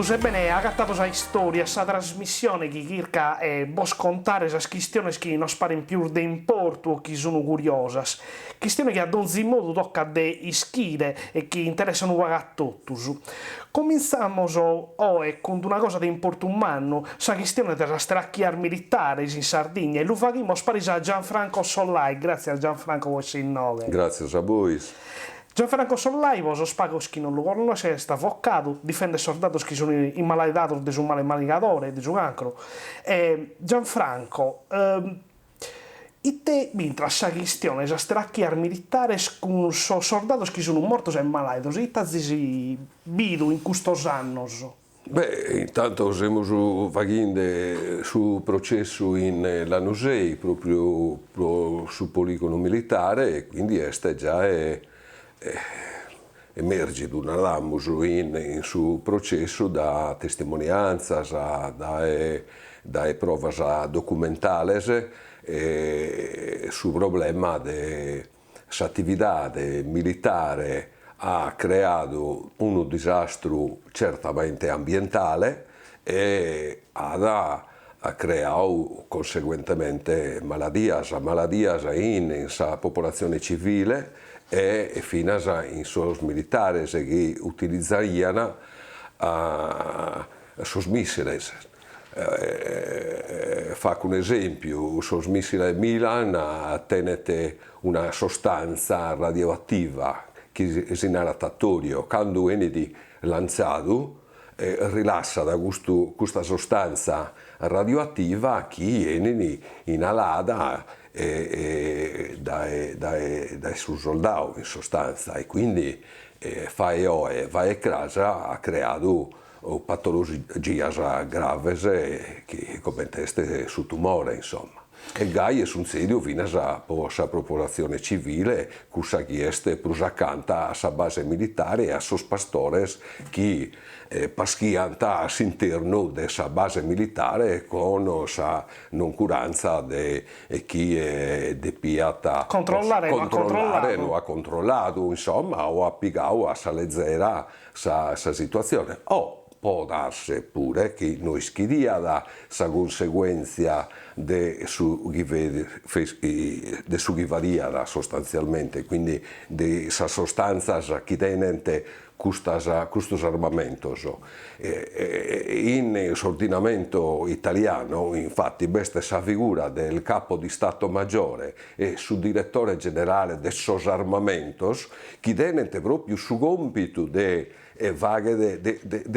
Tu sebbene agattato sa storia, sa trasmissione che circa vos contare sa questioni che non sparen più de importo o che sono curiosas. Questioni che ad ogni modo tocca de ischire e che interessano a tutti. Cominciamos con una cosa di importo umano, sa questione della stracchiar militare in Sardegna e lo faremo a Gianfranco Sollai. Grazie a Gianfranco Vocinove. Grazie a voi. Gianfranco Sollai, vos spago chi non lo conosce, sta avvocato, difende soldados che sono invalidati di un male manigatore, di un cancro. Gianfranco, e te, mentre sa questione, sa stracchiar militare con soldados che sono morti e malati, e te si vidu in questi anni? Beh, intanto siamo su processo in Lanusei, proprio sul poligono militare, e quindi questa già emerge in suo processo da testimonianze, da prove documentali sul problema dell'attività militare ha creato un disastro certamente ambientale e ha creato conseguentemente malattie in sa popolazione civile e fino in sos militari che utilizzavano sos missili. Faccio un esempio, sos missili Milan tenete una sostanza radioattiva che è inalatorio, quando viene lanciato rilassa da questa sostanza radioattiva che viene inalata dai suoi soldati in sostanza e quindi va a casa ha creato patologie gravi che come teste su tumore insomma. E gai è un serio fino a sa popolazione civile che chieste prusacanta a sa base militare e a sos pastores che paschiano all'interno della sa base militare con sa noncuranza di chi è depiata controllare non ha controllato insomma o ha piegato a sa leggera sa situazione. Può darsi pure che noi schidia da sa conseguenza de su che varia sostanzialmente, quindi di sa sostanza che tenente questi armamenti. In ordinamento italiano, infatti, questa è la figura del capo di Stato Maggiore e su direttore generale dei sos armamenti, che tenente proprio su compito di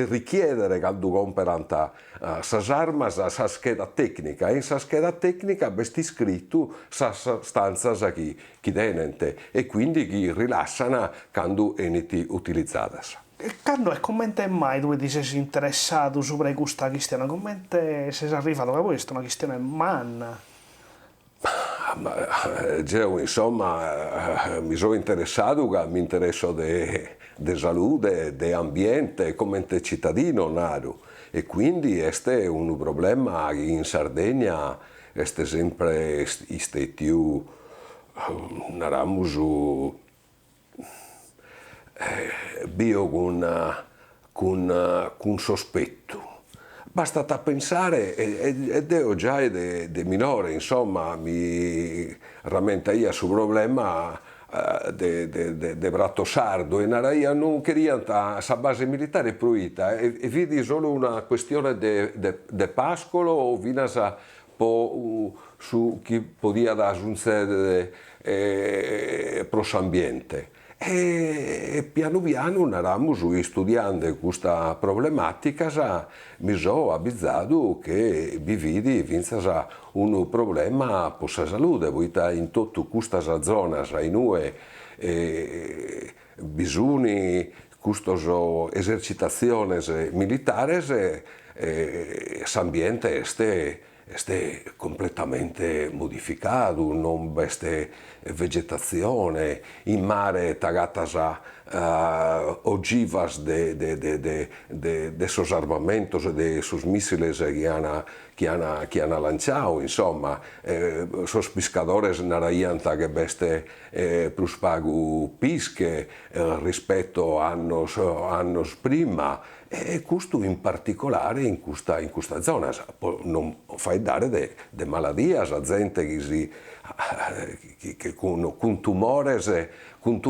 richiedere quando comprano sas armas a sa scheda tecnica e in sa scheda tecnica vesti scritto sa sostanza che tenente e quindi che rilassano quando venite utilizzate. Quando e comment mai tu ti sei interessato su questa questione? Come sei arrivato a questo? Una questione manna? Insomma, mi sono interessato, mi interesso di salute, di ambiente, come cittadino naro. E quindi questo è un problema che in Sardegna è sempre stato, bio con sospetto. Basta pensare, ed io già di minore, insomma, mi rammenta io sul problema de Bratto Sardo e Naraia non queria sa base militare pruita e vidi solo una questione de pascolo o vinasa su chi podia succedere pro ambiente. E piano piano eravamo studiando questa problematica, mi sono avvisato che vividi vinza un problema per la salute, poiché in tutta questa zona noi bisogni queste esercitazioni militari, l'ambiente è completamente modificato, non veste vegetazione, in mare tagatas ogivas de sos armamentos, de sos missiles che hanno lanciato, insomma, sos pescadores naraian che veste prospago pische rispetto a annos prima E questo in particolare in questa zona. Non fai dare de malattie a gente che con tumores, con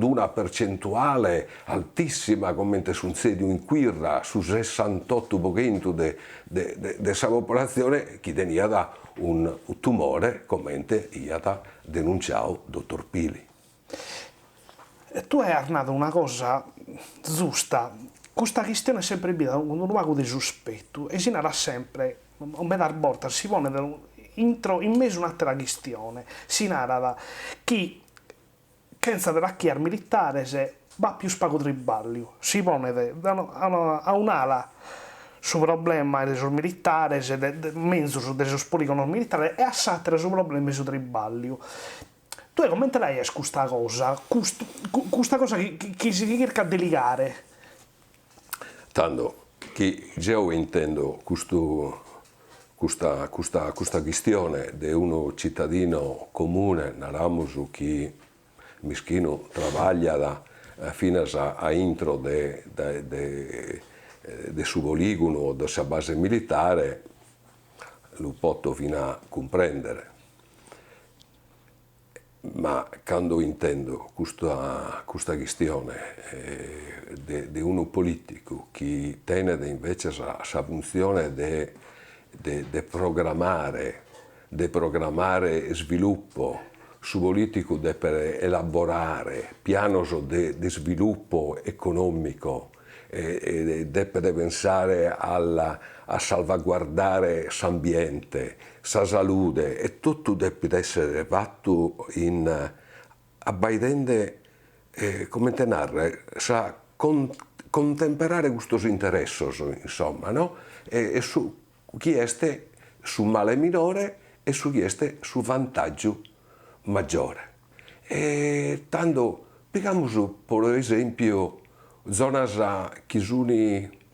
una percentuale altissima, come su un sedio in quirra, su 68% della popolazione, chi tenia da un tumore, come ha denunciato dottor Pili. Tu hai arnato una cosa giusta. Questa questione è sempre vista con un luogo di sospetto e si narra sempre, un po' volta si pone in mezzo un'altra questione. Si narra da chi pensa della chiara militare se va più spago tribaglio. Si pone a un'ala su problema dei militari, mezzo dei poligono militari e a sattere su problemi su tribaglio. Tu come te l'hai questa cosa? Questa cosa che si cerca di delicare? Tanto che già intendo questa questione di uno cittadino comune, naramusu che mischino lavora fino a intro de suo poligono o della sua base militare, lo posso fino a comprendere. Ma quando intendo questa questione di uno politico che tiene invece la funzione di programmare sviluppo su politico per elaborare piani di sviluppo economico e deve pensare a salvaguardare l'ambiente, la salute e tutto deve essere fatto in abbaidende, come te narra, sa contemperare questi interessi, insomma, no? E su chi este su male minore e su chi este su vantaggio maggiore. E tanto, picamos per esempio, zonas che sono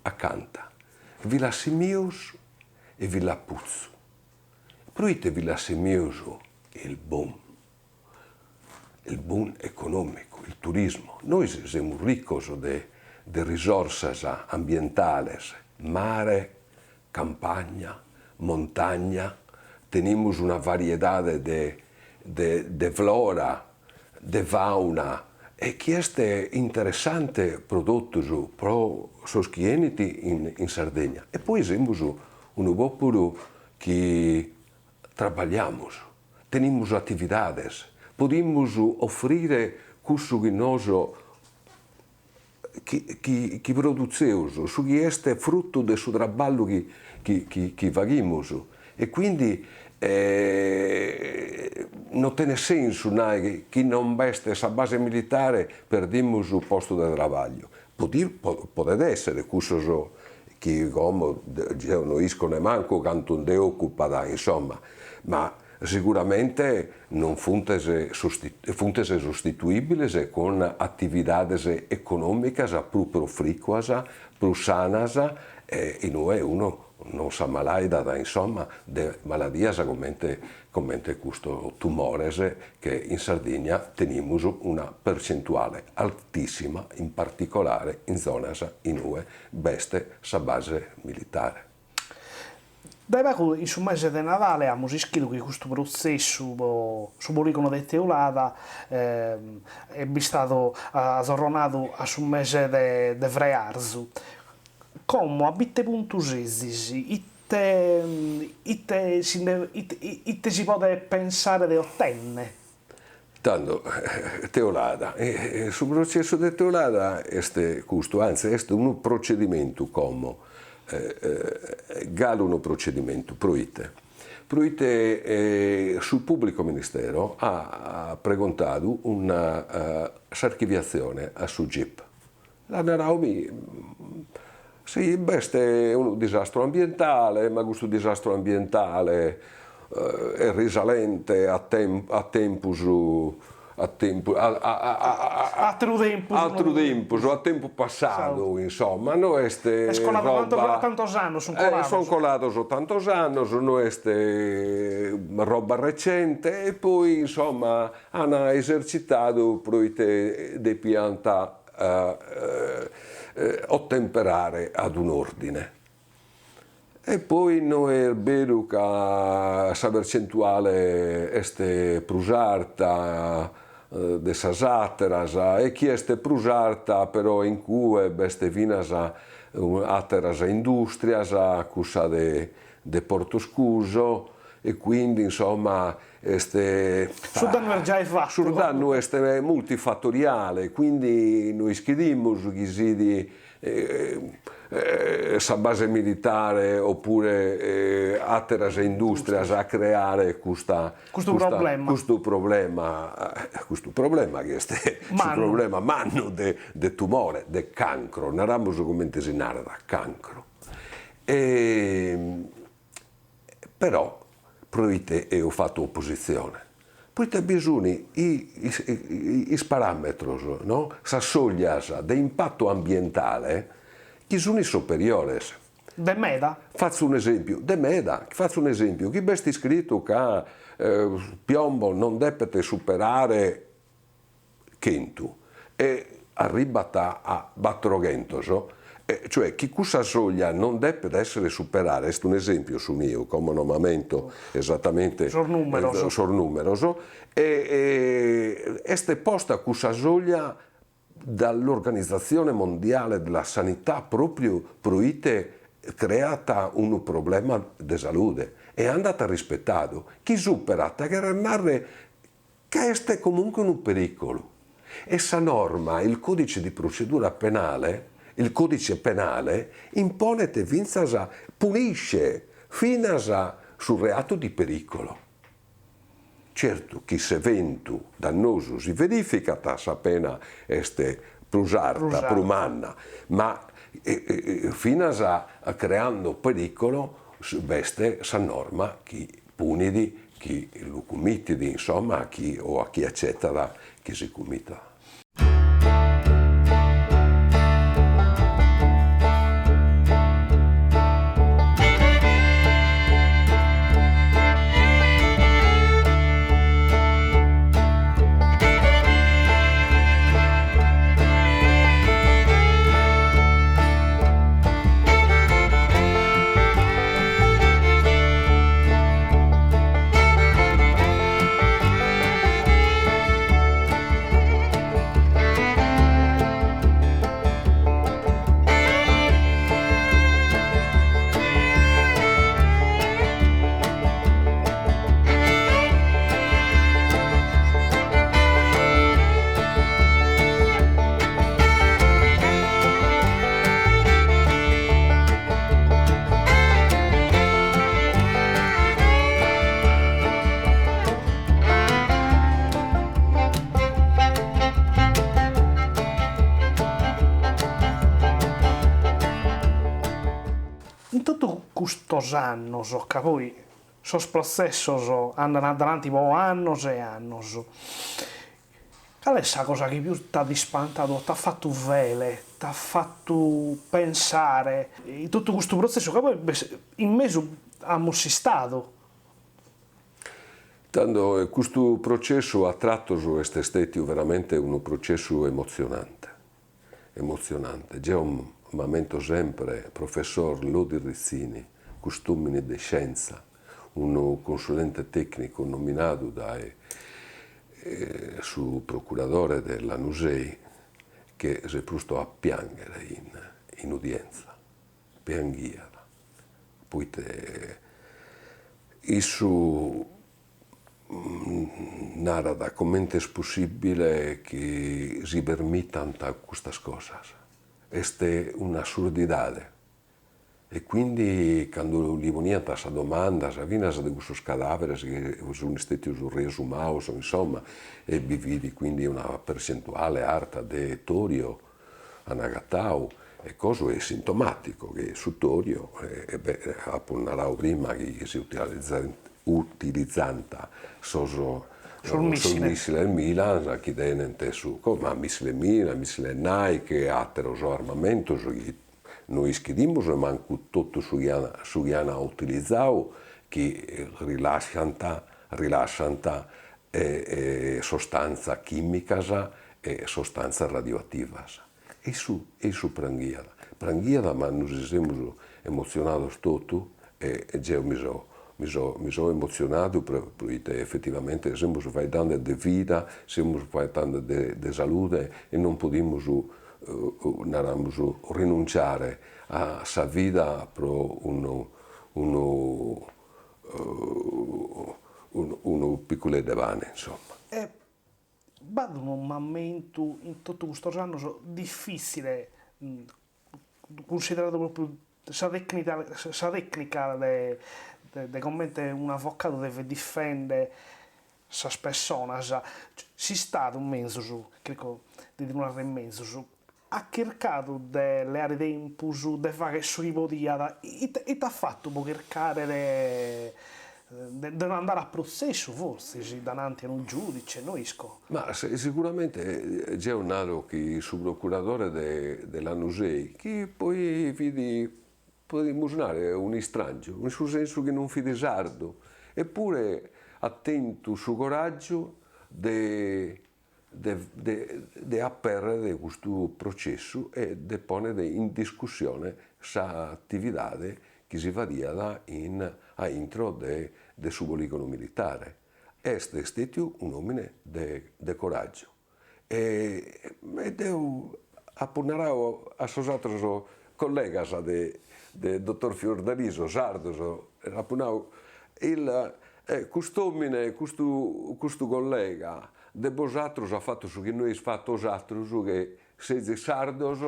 accanto, Villa Simius e Villa Puzzo. Proite Villa Simius il boom economico, il turismo. Noi siamo ricchi di risorse ambientali, mare, campagna, montagna, tenemos una varietà de flora, de fauna, e questo interessante prodotto pro soschieniti in Sardegna. E poi siamo un popolo che lavoriamo, tenemos attività, podemos offrire questo che noi che produziamo, su che è frutto del suo lavoro che facciamo. E quindi non tiene senso che non veste la base militare perdiamo il posto di lavoro. Può essere questo che come non iscono manco quanto non occupa, insomma, ma sicuramente non fontese sostituibili con attività economiche più proficue, più sane, e noi uno non si ammala, insomma, di malattie come questo tumore che in Sardegna teniamo una percentuale altissima, in particolare in zone in cui veste la base militare. In sul mese di Natale abbiamo visto che questo processo sul poligono di Teulada è stato tornato sul mese di Frearzu. Come abbiate puntos esisi, ite si può pensare di ottenere? Tanto, Teulada, sul processo di Teulada è questo, anzi è un procedimento come galo un procedimento proite sul pubblico ministero ha preguntato una archiviazione a su GIP. La Naraumi sì, è un disastro ambientale, ma questo disastro ambientale è risalente a tempo passato, insomma, no este roba tantos annos, sono colados tantos annos, no este roba recente e poi insomma hanno esercitato proite de pianta ottemperare ad un ordine. E poi noi è vero che la percentuale è prusarta de sas atteras e chi è prusarta però in cui beste vinas atteras industrias cussa de Porto Scuso e quindi insomma Sul danno è già fatto. sul danno è multifattoriale, quindi noi scriviamo sa base militare oppure atteras industrias a creare questo problema che è il problema manno de tumore, de cancro, naramos come intesinare da cancro. Però proite ho fatto opposizione. Poi te bisogni i parametri, no? Sa soglias de impatto ambientale che sono superiori. De meda? Faccio un esempio, chi besti scritto che piombo non deve superare 100 e arriva a 400, cioè chi questa soglia non deve essere superare, è un esempio su mio, come non momento esattamente sornumeroso, e è posta questa soglia dall'Organizzazione Mondiale della Sanità proprio proite creata un problema di salute e è andata rispettato. Chi superata che narre che è comunque un pericolo. Essa norma, il codice di procedura penale, il codice penale impone te vinzasa, punisce finasa sul reato di pericolo. Certo, chi se ventu dannoso si verifica, sa pena este prusarta, prumanna, ma finasa creando pericolo, veste sa norma chi punidi, chi lo comitidi, insomma, a chi accetta chi si comita. In tutto questi anni, che poi sono processi andano avanti anni e anni, qual è la cosa che più ti ha dispantato, ti ha fatto vele, ti ha fatto pensare in tutto questo processo che poi in mezzo abbiamo stato? Tanto questo processo a tratto è stato veramente un processo emozionante. Già un momento sempre professor Lodi Rizzini, costumi di scienza, un consulente tecnico nominato dal suo procuratore della NUSEI, che si è posto a piangere in udienza, pianghia. Poi isso narra come è possibile che si permettano queste cose. È un'assurdità. E quindi, quando gli venivano questa domanda, sapevano di questi cadaveri che sono stati riesumati, insomma, e vividi quindi una percentuale alta di torio anagatau, e cosa è sintomatico che su torio, appunto, prima che si utilizzanta sul missile del Milan, che tenente su, ma missile Milan, missile Nike, altro armamento, noi schedimos, manco tutto su Iana utilizzato, che rilasciano sostanza chimica e sostanza radioattiva. Isso prangiada, ma nos siamo emozionados tutto e eu mi so emozionado perché effettivamente siamo parlando di vita, stiamo parlando di salute e non possiamo rinunciare a sa vita per uno piccolo divano, insomma. E vado un momento in tutto questo anno difficile, considerato proprio sa tecnica di come un avvocato deve difendere sa persona, si stato un mezzo, credo di una in mezzo, ha cercato di leare tempo di fare il suo tipo di e ti ha fatto può cercare di non andare a processo forse davanti a un giudice, no isco. Ma sicuramente c'è un altro che il procuratore dell'anno 6 che poi vidi può dimostrare un estraneo, in suo senso che non fide sardo, eppure attento sul coraggio di appellare questo processo e di porre in discussione questa attività che si varia a intro del suo poligono militare. Este è stato un uomo di coraggio. E io appunnerò a suoi altri colleghi del dottor Fiordaliso, sardo, appunnerò questo collega de vosotros ha fatto su che noi abbiamo fatto osatros, che siete sardos,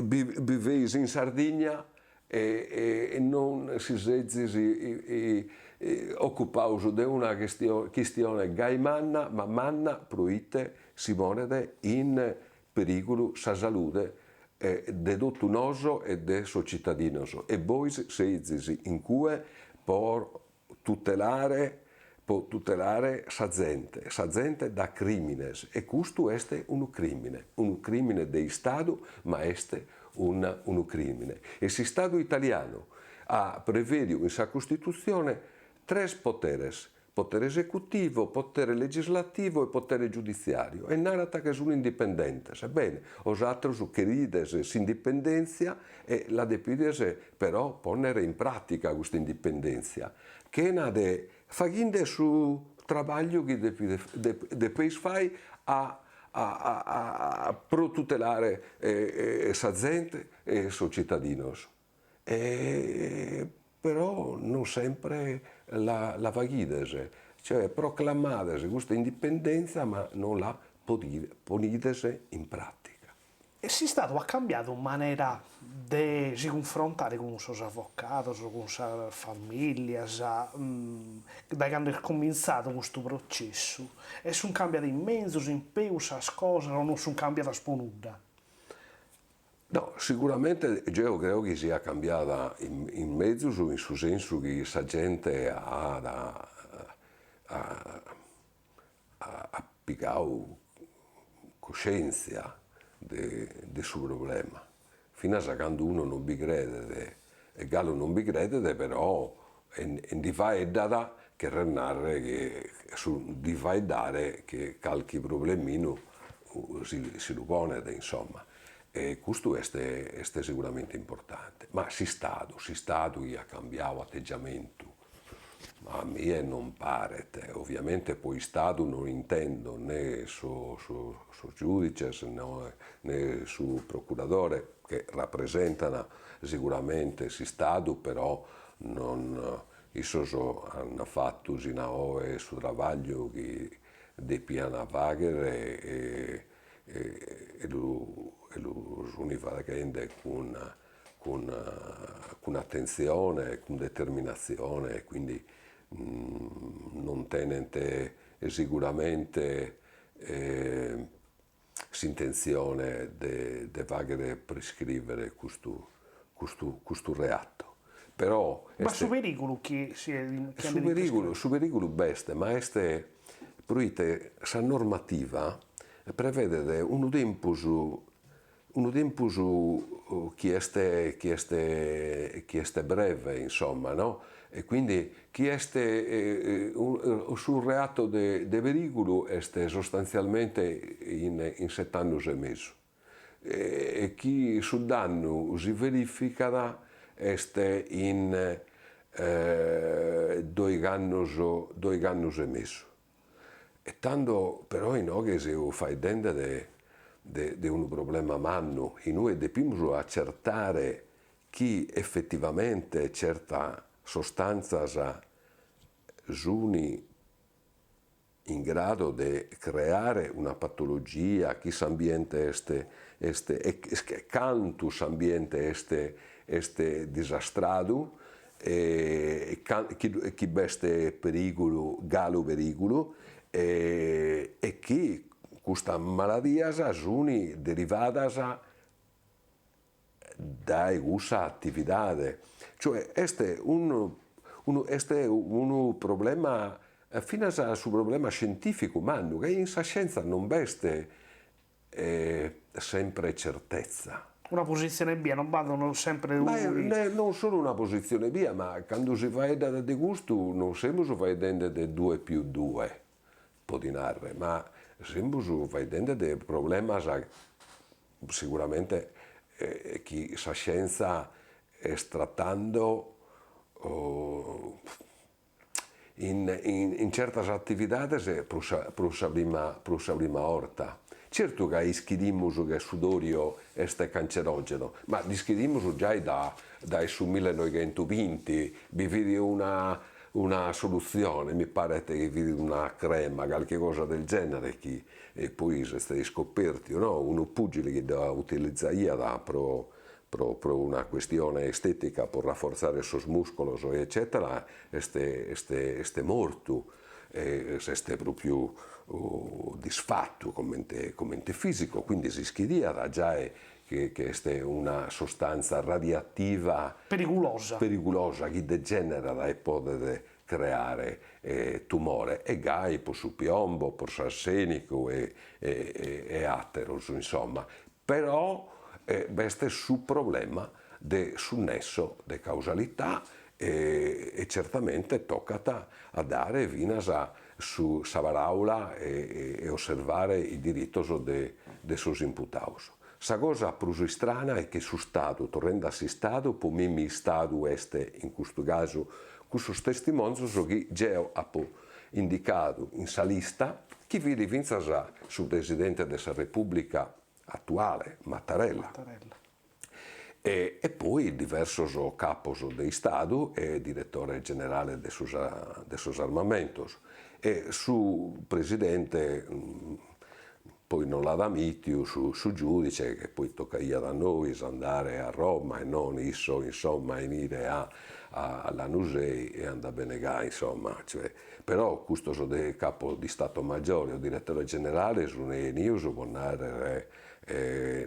vivete in Sardegna e non si siete occupati di una questione gaimanna, ma manna proite si pone in pericolo sa salute de tutto noso e de suo cittadino. E voi siete in cui per tutelare sa gente da crimines, e questo è un crimine di Stato, ma è un crimine. E il Stato italiano ha previsto in sua Costituzione tre poteres: potere esecutivo, potere legislativo e potere giudiziario, e narrata che sono indipendenti. Ebbene, os altros querides s'indipendenza e la depides però ponere in pratica questa indipendenza, che è de facendo su lavoro che depois fai a tutelare sa gente e i suoi cittadini. Però non sempre la vaghides, cioè proclamades questa indipendenza ma non la ponides in pratica. E si stato ha cambiato maniera di si confrontare con i suoi avvocati, con la famiglia, da quando è cominciato questo processo. E sono cambiate in mezzo, in più, le cose, o non sono cambiate spunuda? No, sicuramente io credo che sia cambiata in mezzo, in suo senso che la gente ha applicato coscienza del suo problema. Fino a quando uno non vi crede, e Gallo non vi crede, però di fare data che renare che di fare dare che qualche problemino si lo pone, insomma. E questo è sicuramente importante. Ma si stato che ha cambiato atteggiamento. A me non pare, ovviamente poi Stato non intendo né su giudice né su procuratore, che rappresentano sicuramente il Stato, però non hanno fatto il suo lavoro che devono fare e lo sono facendo con attenzione, con determinazione, quindi non tenente sicuramente l'intenzione di fare prescrivere questo reato. Però Ma su pericolo che si è su pericolo beste, ma proite sa normativa prevede un tempo chi è breve, insomma, no? E quindi chi è sul reato di pericolo è sostanzialmente in 7 anni e mezzo. e chi su danno si verifica este in 2 anni e mezzo. E tanto però in che se fai dente di un problema manno, e noi dobbiamo accertare chi effettivamente certa sostanza sono in grado di creare una patologia, chi s'ambiente e cantus ambiente este disastrado, e chi beste pericolo, galo pericolo, e chi questa malattia sono derivate da questa attività. Cioè, este è un problema, fino a su problema scientifico, ma che in scienza non veste sempre certezza. Una posizione B, non vanno sempre Non solo una posizione via, ma quando si fa di gusto non sempre si fa di 2 più 2, può dinare, ma sempre si fa di problemi sicuramente chi sa scienza sta trattando in certe attività per la prima orta. Certo che iscriviamo che il sudorio è cancerogeno, ma iscriviamo già dai su 1920, vi vedi una soluzione, mi pare che vedi una crema, qualche cosa del genere, e poi si è scoperto, no? Uno pugile che da utilizzare per una questione estetica, per rafforzare i suoi muscoli, eccetera, è morto. È proprio disfatto come fisico, quindi si schidia già che è una sostanza radioattiva pericolosa che degenera e può creare tumore, e gai per su piombo, per su arsenico e ateros, insomma. Però questo su problema sul nesso di causalità, e certamente tocca a dare vinas su Savaraula e osservare i diritti dei suoi imputati. La cosa più strana è che su Stato, tornando a Stato, per me mi Stato este in questo caso, questi testimoni che già ha indicato in sa lista, chi vede vinza sul Presidente della Repubblica attuale, Mattarella. E poi diversi capi di Stato e direttore generale dei suoi armamenti. E su Presidente, poi non l'ha da mitio, su giudice, che poi tocca da noi andare a Roma e non insomma venire alla Nusei e andare a bene, insomma. Cioè, però questo del capo di Stato Maggiore o direttore generale sono io,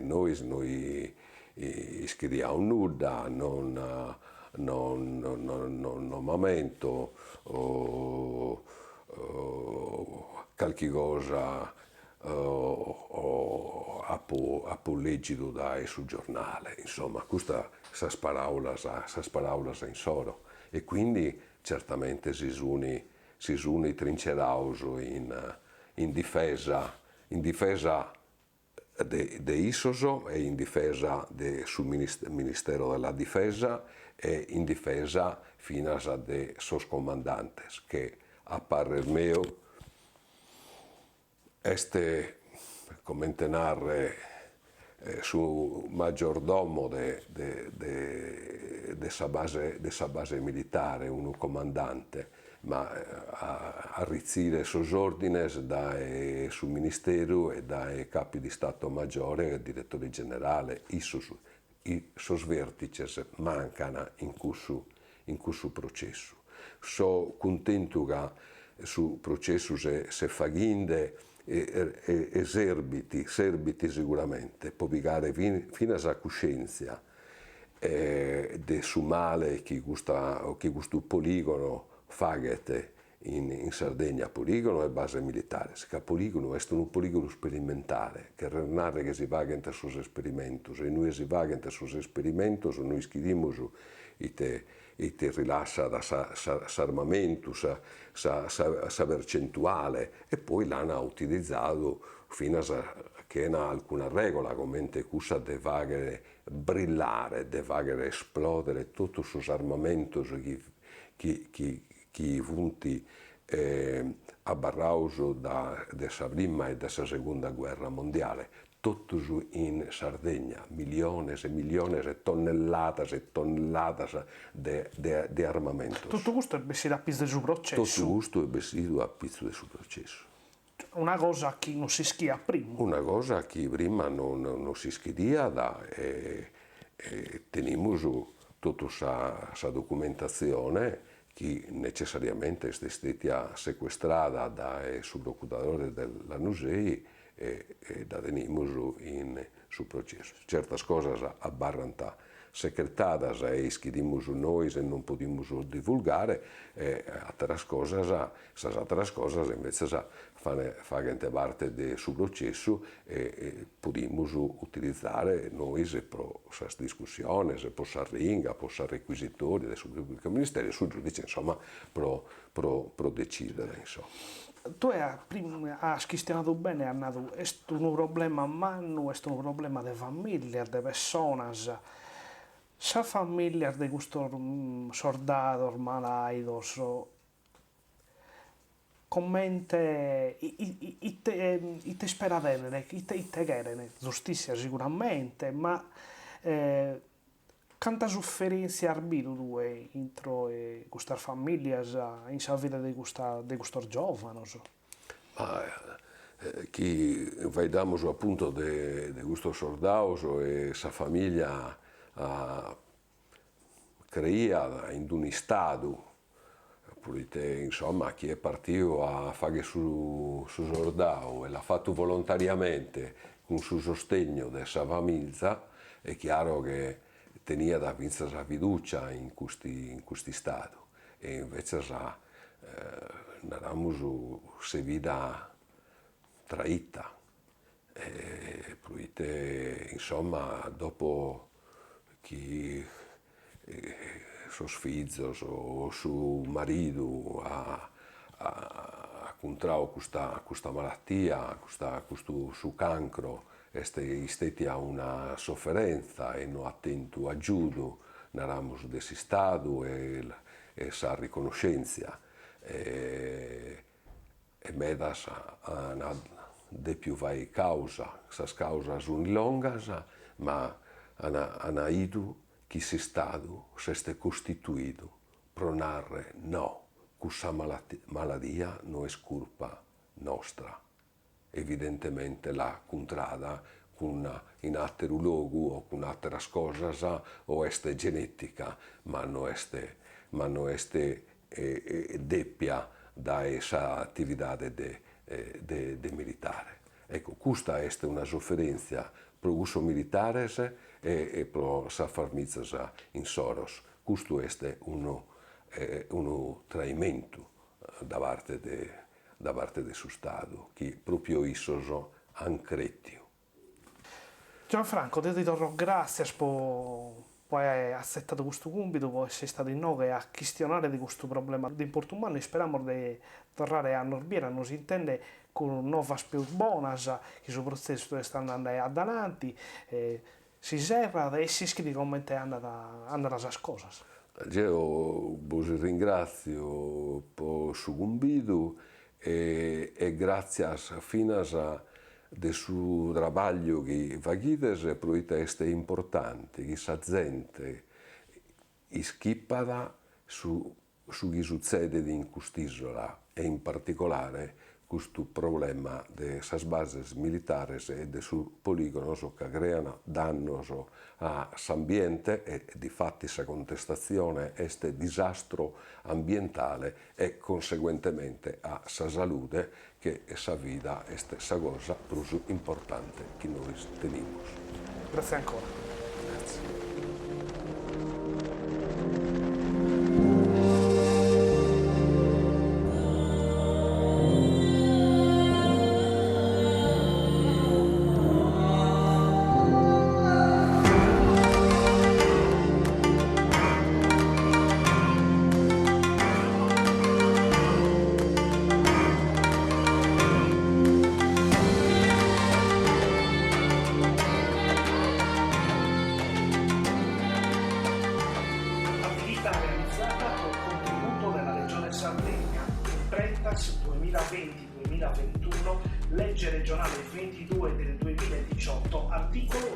noi scriviamo nuda, non momento qualche cosa a leggido dai sul giornale, insomma, questa sa sparaulas in soro, e quindi certamente si suni trinceraus in difesa de Issoso e in difesa sul Ministero della Difesa e in difesa fino a de sos comandantes, che a parer mio este come narre su maggiordomo de sa base militare, un comandante, ma a rizzire sos ordines dai sul Ministero e dai capi di Stato Maggiore e direttori generale. I sos vertices mancano in questo processo. So contento che su processo se faghinde e serbiti sicuramente, può picare fino a coscienza de su male che questo poligono fagete in Sardegna, poligono e base militare. Se poligono è un poligono sperimentale, che narra che si va in sus esperimentos, e noi si va in sus esperimentos, noi scriviamo e te rilassa da s'armamento, sa percentuale, e poi l'hanno utilizzato fino a che ha alcuna regola, come cussa deve brillare, deve esplodere tutti i armamenti che vunti a Barrauso da prima e dalla seconda guerra mondiale, tutti in Sardegna, milioni e milioni e tonnellate di armamento. Tutto questo è vestito a pizzo del processo. Tutto questo è vestito a pizzo del processo. Una cosa che non si schia prima. Una cosa che prima non si schidia e teniamo tutta questa documentazione che necessariamente è stata sequestrata dai subprocuratore della NUSEI e da teniamo sul processo. Certe cose abbarrano secretadas e schidimos noi e non possiamo divulgare, altre cose invece fanno parte del suo processo e possiamo utilizzare noi per queste discussioni, per questa ringa, per questi requisitori del pubblico ministero e sul giudice, insomma, per decidere. Insomma. Tu hai schistionato bene, Anna, è un problema umano, è un problema di famiglia, di persone. Sa famiglia di questo soldato malato, commente, te spera bene, te chiede giustizia sicuramente, ma quanta sofferenza ha avuto tu dentro queste famiglie in sa vita di questo giovane? Che vediamo appunto di questo soldato e sa famiglia crea in un stato, insomma, chi è partito a fare su soldato e l'ha fatto volontariamente con il suo sostegno della sua famiglia, è chiaro che tenia da vincere la fiducia in questi stati e invece eravamo se vita traita. E insomma, dopo che suo figlio o suo marito ha contratto questa malattia, questo suo cancro, è stata una sofferenza e non ha tenuto aiuto, eravamo desistato e sa riconoscenza. E medas de più vai causa, queste cause sono lunghe, ma hanno ido chi si stato, si è costituito, per narrare no, questa malattia non è colpa nostra. Evidentemente l'ha contratta in altro luogo o con altre cose o è genetica, ma non è deppia da questa attività de militare. Ecco, questa è una sofferenza per uso militare e per la famiglia in Soros. Questo è uno tradimento da parte del suo Stato, che proprio isso hanno creduto. Gianfranco, ti ritorno grazie per aver accettato questo compito, per essere stato in noi a questionare di questo problema di importo umano e speriamo di tornare a Norbiera, non si intende con nuove più buone, che il suo processo sta andando avanti, si serra e si scrive come è andata le cose. Io vi ringrazio per il suo compito e grazie fino del suo lavoro che fate è importante che la gente schippa su che succede in quest'isola e in particolare questo problema delle basi militari e del suo poligono che creano danni all'ambiente e di fatti questa contestazione è disastro ambientale e conseguentemente a sa salute che sa vita è la cosa più importante che noi teniamo. Grazie ancora. Grazie. 21, legge regionale 22 del 2018, articolo